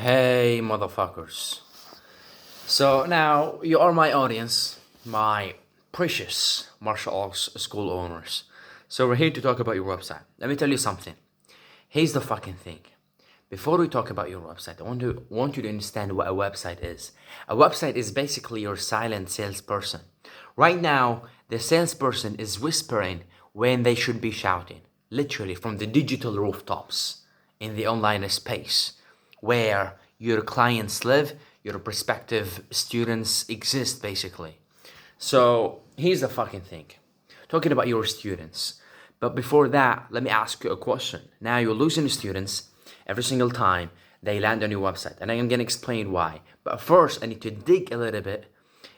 Hey, motherfuckers. So now you are my audience, my precious martial arts school owners. So we're here to talk about your website. Let me tell you something. Here's the fucking thing. Before we talk about your website, I want you to understand what a website is. A website is basically your silent salesperson. Right now, the salesperson is whispering when they should be shouting, literally from the digital rooftops in the online space where your clients live, your prospective students exist, basically. So here's the fucking thing. Talking about your students. But before that, let me ask you a question. Now you're losing students every single time they land on your website. And I'm going to explain why. But first, I need to dig a little bit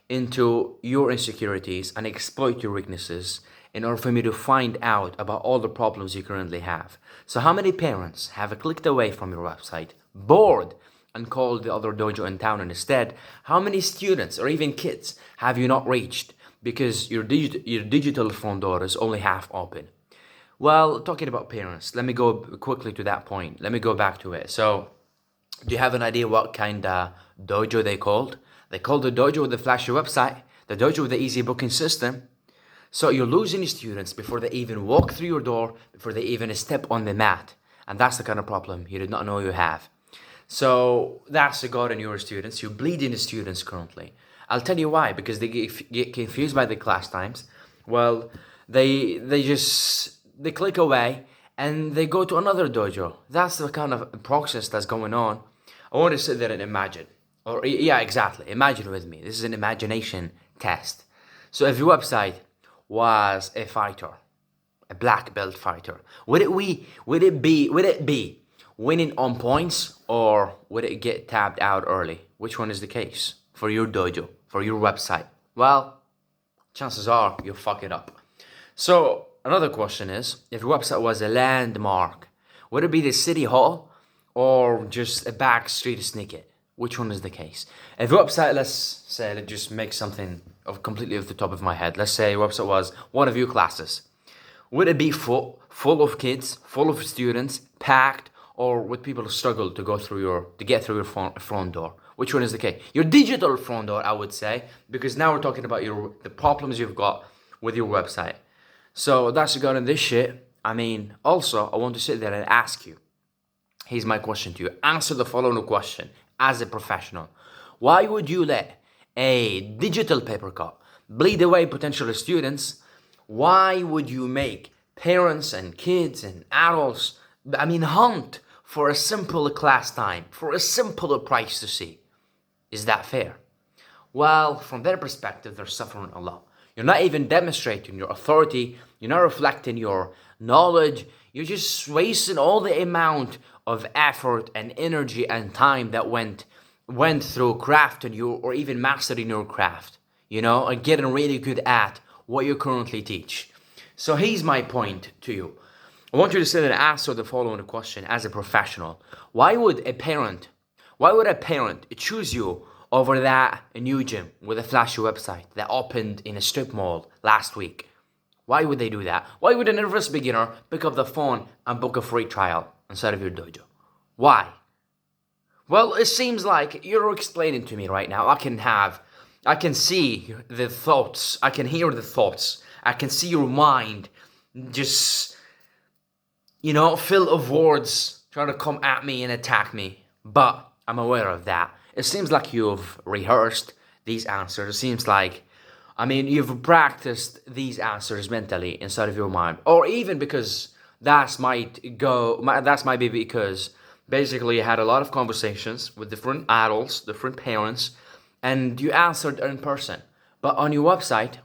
into your insecurities and exploit your weaknesses in order for me to find out about all the problems you currently have. So how many parents have clicked away from your website, bored, and called the other dojo in town instead? How many students or even kids have you not reached because your digital front door is only half open? Well, talking about parents, let me go quickly to that point. Let me go back to it. So, do you have an idea what kind of dojo they called? They called the dojo with the flashy website, the dojo with the easy booking system. So you're losing students before they even walk through your door, before they even step on the mat. And that's the kind of problem you did not know you have. So that's the God in your students. You're bleeding the students currently. I'll tell you why, because they get confused by the class times. Well, they click away and they go to another dojo. That's the kind of process that's going on. I want to sit there and imagine. Or yeah, exactly. Imagine with me. This is an imagination test. So if your website was a fighter, a black belt fighter, would it be winning on points, or would it get tapped out early? Which one is the case for your dojo, for your website? Well, chances are you'll fuck it up. So another question is, if your website was a landmark, would it be the city hall or just a back street snippet? Which one is the case? If your website, let's just make something of completely off the top of my head. Let's say your website was one of your classes. Would it be full of kids, full of students, packed, or would people struggle to get through your front door? Which one is the case? Your digital front door, I would say, because now we're talking about the problems you've got with your website. So that's regarding this shit. I mean, also, I want to sit there and ask you. Here's my question to you. Answer the following question as a professional. Why would you let a digital paper cut bleed away potential students? Why would you make parents and kids and adults, hunt for a simple class time, for a simpler price to see? Is that fair? Well, from their perspective, they're suffering a lot. You're not even demonstrating your authority. You're not reflecting your knowledge. You're just wasting all the amount of effort and energy and time that went through crafting you or even mastering your craft, and getting really good at what you currently teach. So here's my point to you. I want you to sit and answer the following question as a professional. Why would a parent choose you over that new gym with a flashy website that opened in a strip mall last week? Why would they do that? Why would a nervous beginner pick up the phone and book a free trial inside of your dojo? Why? Well, it seems like you're explaining to me right now. I can see the thoughts. I can hear the thoughts. I can see your mind just, full of words trying to come at me and attack me. But I'm aware of that. It seems like you've rehearsed these answers. It seems like, you've practiced these answers mentally inside of your mind. Or even because that might be because basically you had a lot of conversations with different adults, different parents, and you answered in person. But on your website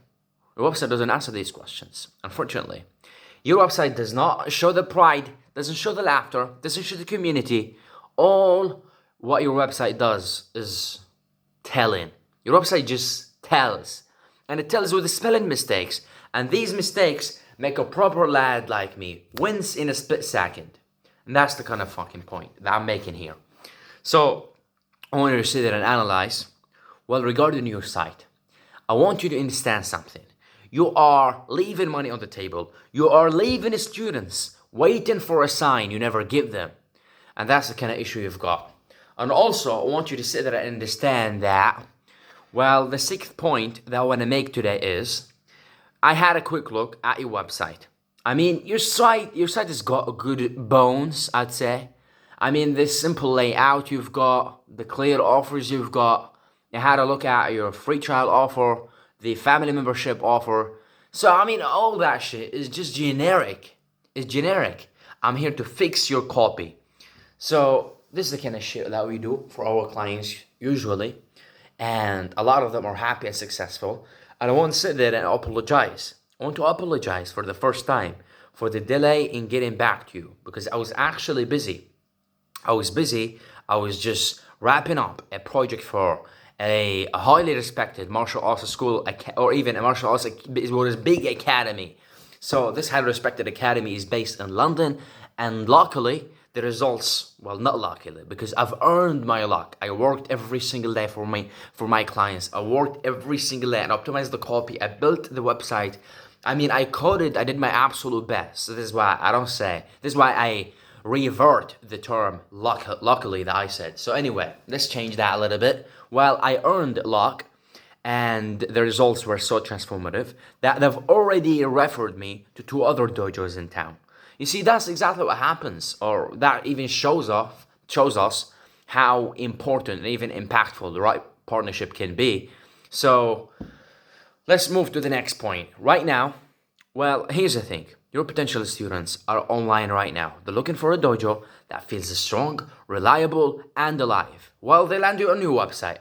doesn't answer these questions, unfortunately. Your website does not show the pride, doesn't show the laughter, doesn't show the community. All what your website does is telling. Your website just tells. And it tells with the spelling mistakes. And these mistakes make a proper lad like me wince in a split second. And that's the kind of fucking point that I'm making here. So, I want you to sit there and analyze. Well, regarding your site, I want you to understand something. You are leaving money on the table. You are leaving students waiting for a sign you never give them. And that's the kind of issue you've got. And also, I want you to sit there and understand that, well, the sixth point that I want to make today is, I had a quick look at your website. I mean, your site has got good bones, I'd say. I mean, the simple layout you've got, the clear offers you've got. I had a look at your free trial offer, the family membership offer. So, I mean, all that shit is just generic. It's generic. I'm here to fix your copy. So, this is the kind of shit that we do for our clients usually. And a lot of them are happy and successful. And I won't sit there and apologize. I want to apologize for the first time for the delay in getting back to you because I was actually busy. I was just wrapping up a project for a highly respected martial arts school, or even a martial arts, it was a big academy. So this highly respected academy is based in London, and luckily the results, well, not luckily, because I've earned my luck. I worked every single day for my clients. I worked every single day and optimized the copy. I built the website. I mean, I coded. I did my absolute best. So this is why I revert the term luckily that I said. So anyway, let's change that a little bit. Well, I earned luck, and the results were so transformative that they've already referred me to 2 other dojos in town. You see, that's exactly what happens, or that even shows us how important and even impactful the right partnership can be. So let's move to the next point. Right now, well, here's the thing. Your potential students are online right now. They're looking for a dojo that feels strong, reliable, and alive. Well, they land you on a new website.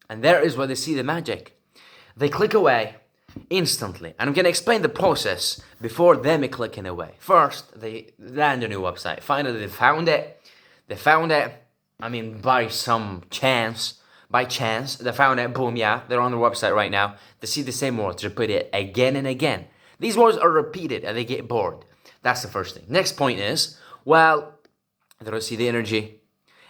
And there is where they see the magic. They click away instantly. And I'm going to explain the process before them clicking away. First, they land a new website. Finally, they found it. I mean, by chance, they found it. Boom, yeah, they're on the website right now. They see the same words, repeat it again and again. These words are repeated and they get bored. That's the first thing. Next point is, well, they don't see the energy.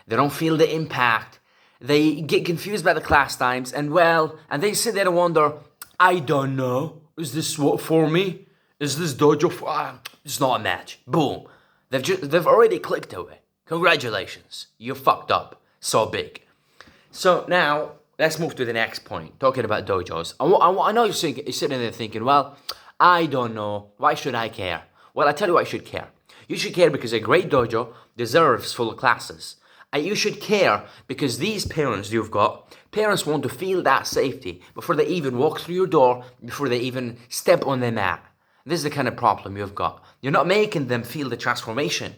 They don't feel the impact. They get confused by the class times. And they sit there and wonder, I don't know. Is this what for me? Is this dojo for... it's not a match. Boom. They've already clicked away. Congratulations. You fucked up. So big. So now, let's move to the next point. Talking about dojos. I know you're sitting there thinking, well, I don't know. Why should I care? Well, I tell you why you should care. You should care because a great dojo deserves full classes. You should care because these parents want to feel that safety before they even walk through your door, before they even step on the mat. This is the kind of problem you've got. You're not making them feel the transformation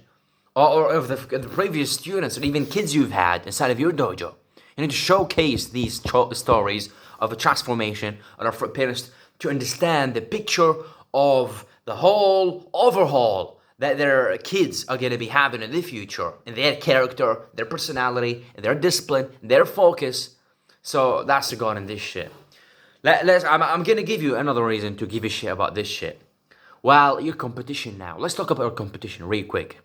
or of the previous students or even kids you've had inside of your dojo. You need to showcase these stories of a transformation and for parents to understand the picture of the whole overhaul that their kids are going to be having in the future, in their character, their personality, their discipline, their focus. So that's the god in this shit. I'm going to give you another reason to give a shit about this shit. Well, your competition now. Let's talk about your competition real quick.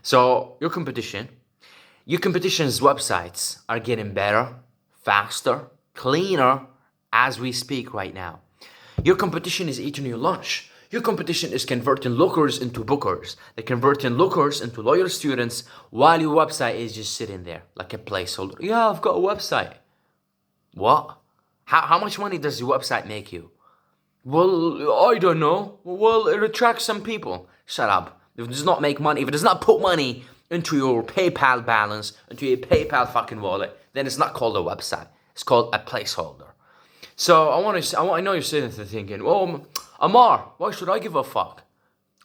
So your competition's websites are getting better, faster, cleaner as we speak right now. Your competition is eating your lunch. Your competition is converting lookers into bookers. They're converting lookers into loyal students while your website is just sitting there like a placeholder. Yeah, I've got a website. What? How much money does your website make you? Well, I don't know. Well, it attracts some people. Shut up. If it does not make money, if it does not put money into your PayPal balance, into your PayPal fucking wallet, then it's not called a website. It's called a placeholder. So I know you're sitting there thinking, well, Amar, why should I give a fuck?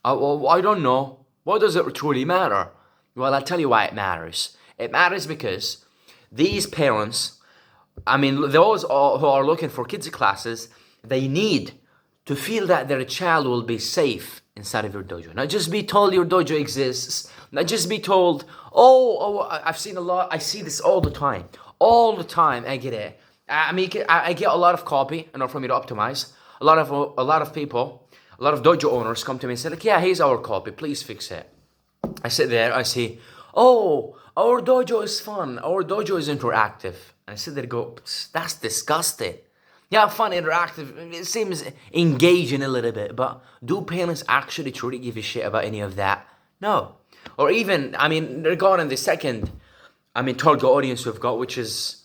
I don't know. Why does it truly matter? Well, I'll tell you why it matters. It matters because these parents, those who are looking for kids' classes, they need to feel that their child will be safe inside of your dojo. Not just be told your dojo exists. Not just be told, I've seen a lot. I see this all the time. All the time, I get it. I get a lot of copy in order for me to optimize. A lot of people, a lot of dojo owners come to me and say, like, yeah, here's our copy, please fix it. I sit there, I see, our dojo is fun, our dojo is interactive. And I sit there and go, that's disgusting. Yeah, fun, interactive, it seems engaging a little bit, but do parents actually truly give a shit about any of that? No. Or even, regarding the second target audience we've got, which is,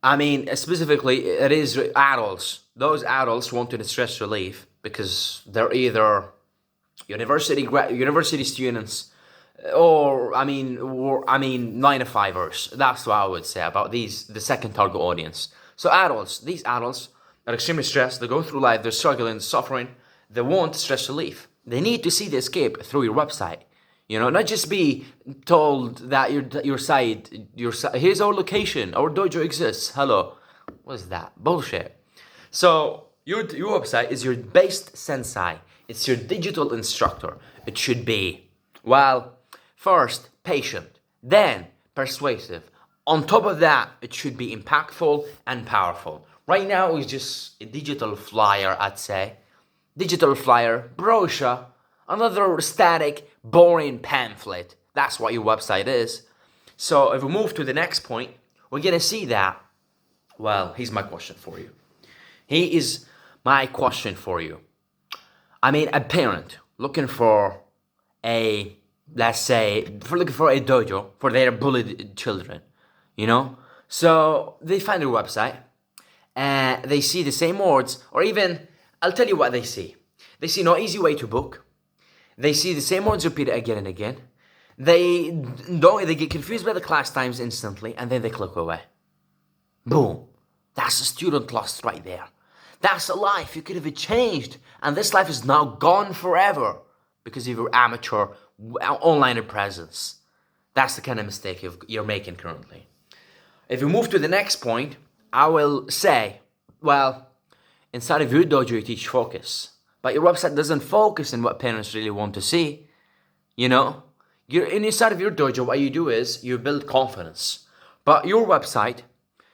specifically, it is adults. Those adults wanting stress relief because they're either university students or 9 to 5ers. That's what I would say about the second target audience. So these adults are extremely stressed. They go through life. They're struggling, suffering. They want stress relief. They need to see the escape through your website. Not just be told that your site, here's our location, our dojo exists. Hello, what's that bullshit? So your website is your best sensei. It's your digital instructor. It should be, first patient, then persuasive. On top of that, it should be impactful and powerful. Right now, it's just a digital flyer, I'd say. Digital flyer, brochure, another static, boring pamphlet. That's what your website is. So if we move to the next point, we're going to see that. Here's my question for you. A parent looking for a dojo for their bullied children, So they find your website and they see the same words, or even, I'll tell you what they see. They see no easy way to book. They see the same words repeated again and again. They get confused by the class times instantly, and then they click away. Boom. That's a student lost right there. That's a life you could have changed, and this life is now gone forever because of your amateur online presence. That's the kind of mistake you're making currently. If we move to the next point, I will say, inside of your dojo you teach focus. But your website doesn't focus on what parents really want to see. You're inside of your dojo, what you do is you build confidence. But your website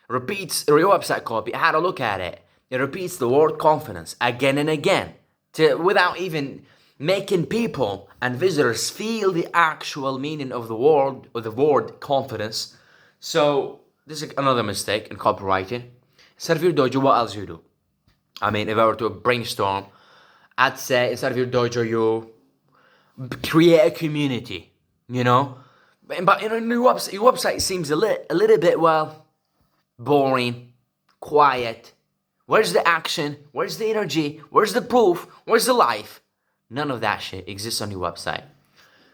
repeats, or your website copy, I had a look at it. It repeats the word confidence again and again without even making people and visitors feel the actual meaning of the word confidence. So this is another mistake in copywriting. Instead of your dojo, what else you do? If I were to brainstorm, I'd say instead of your dojo, you create a community, But your website seems a little bit, boring, quiet. Where's the action? Where's the energy? Where's the proof? Where's the life? None of that shit exists on your website.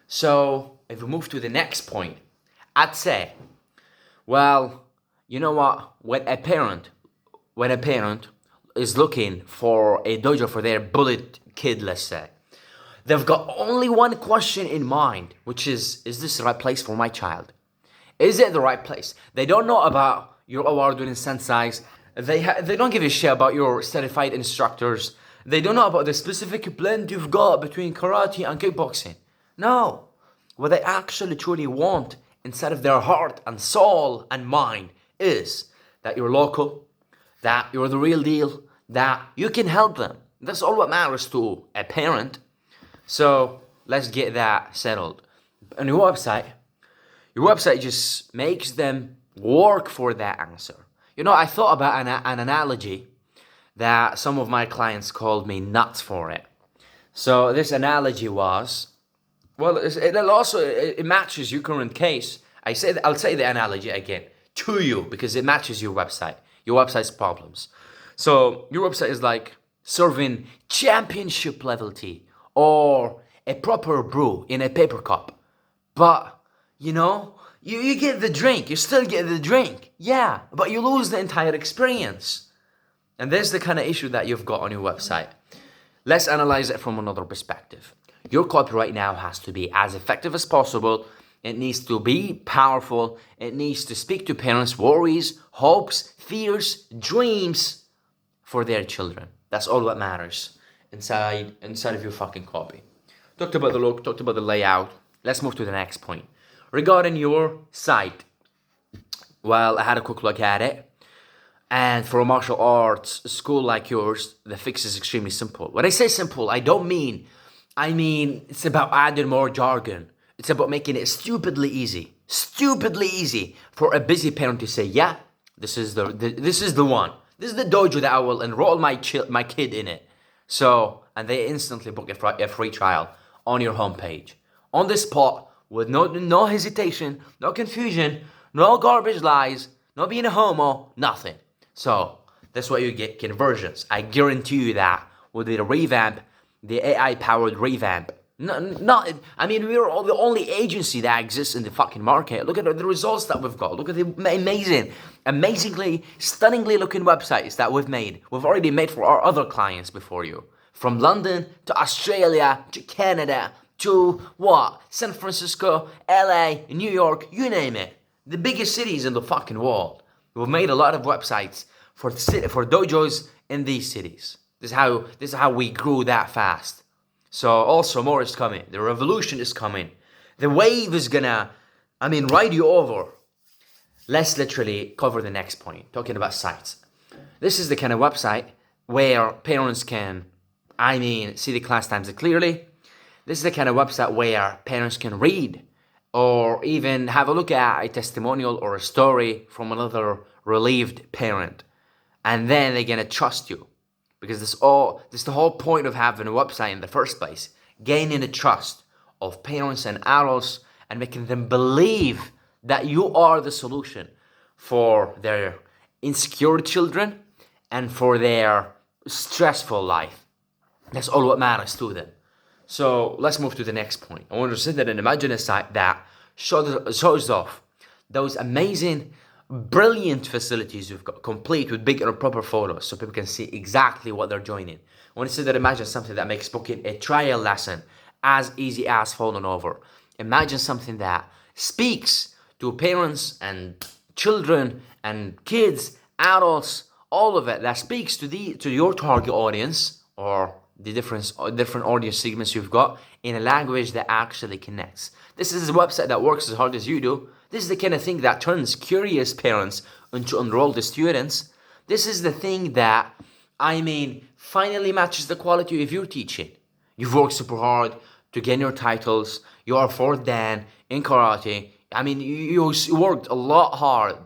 So if we move to the next point, I'd say, you know what? When a parent is looking for a dojo for their bullied kid, let's say, they've got only one question in mind, which is this the right place for my child? Is it the right place? They don't know about your award-winning senseis. They don't give a shit about your certified instructors. They don't know about the specific blend you've got between karate and kickboxing. No. What they actually truly want inside of their heart and soul and mind is that you're local, that you're the real deal, that you can help them. That's all what matters to a parent. So let's get that settled. On your website just makes them work for that answer. I thought about an analogy that some of my clients called me nuts for it. So this analogy was, it matches your current case. I'll say the analogy again to you because it matches your website's problems. So your website is like serving championship level tea or a proper brew in a paper cup. But, you get the drink. You still get the drink. Yeah, but you lose the entire experience. And there's the kind of issue that you've got on your website. Let's analyze it from another perspective. Your copy right now has to be as effective as possible. It needs to be powerful. It needs to speak to parents' worries, hopes, fears, dreams for their children. That's all that matters inside of your fucking copy. Talked about the look, talked about the layout. Let's move to the next point. Regarding your site, I had a quick look at it. And for a martial arts school like yours, the fix is extremely simple. When I say simple, I mean it's about adding more jargon. It's about making it stupidly easy for a busy parent to say, yeah, this is the one. This is the dojo that I will enroll my kid in it. So, and they instantly book a free trial on your homepage. On the spot, with no hesitation, no confusion, No garbage lies, no being a homo, nothing. So that's what you get, conversions. I guarantee you that with the revamp, the AI-powered revamp. Not, I mean, we're the only agency that exists in the fucking market. Look at the results that we've got. Look at the amazingly, stunningly looking websites that we've made. We've already made for our other clients before you. From London to Australia to Canada to what? San Francisco, LA, New York, you name it. The biggest cities in the fucking world. We've made a lot of websites for dojos in these cities. This is how we grew that fast. So also more is coming. The revolution is coming. The wave is gonna, ride you over. Let's literally cover the next point, talking about sites. This is the kind of website where parents can, see the class times clearly. This is the kind of website where parents can read or even have a look at a testimonial or a story from another relieved parent. And then they're gonna trust you. Because this is the whole point of having a website in the first place. Gaining the trust of parents and adults and making them believe that you are the solution for their insecure children and for their stressful life. That's all what matters to them. So let's move to the next point. I want to sit there and imagine a site that shows off those amazing, brilliant facilities you've got, complete with big and proper photos so people can see exactly what they're joining. I want to sit there and imagine something that makes booking a trial lesson as easy as falling over. Imagine something that speaks to parents and children and kids, adults, all of it, that speaks to your target audience or the different audience segments you've got in a language that actually connects. This is a website that works as hard as you do. This is the kind of thing that turns curious parents into enrolled students. This is the thing that, finally matches the quality of your teaching. You've worked super hard to gain your titles. You are fourth dan in karate. You worked a lot hard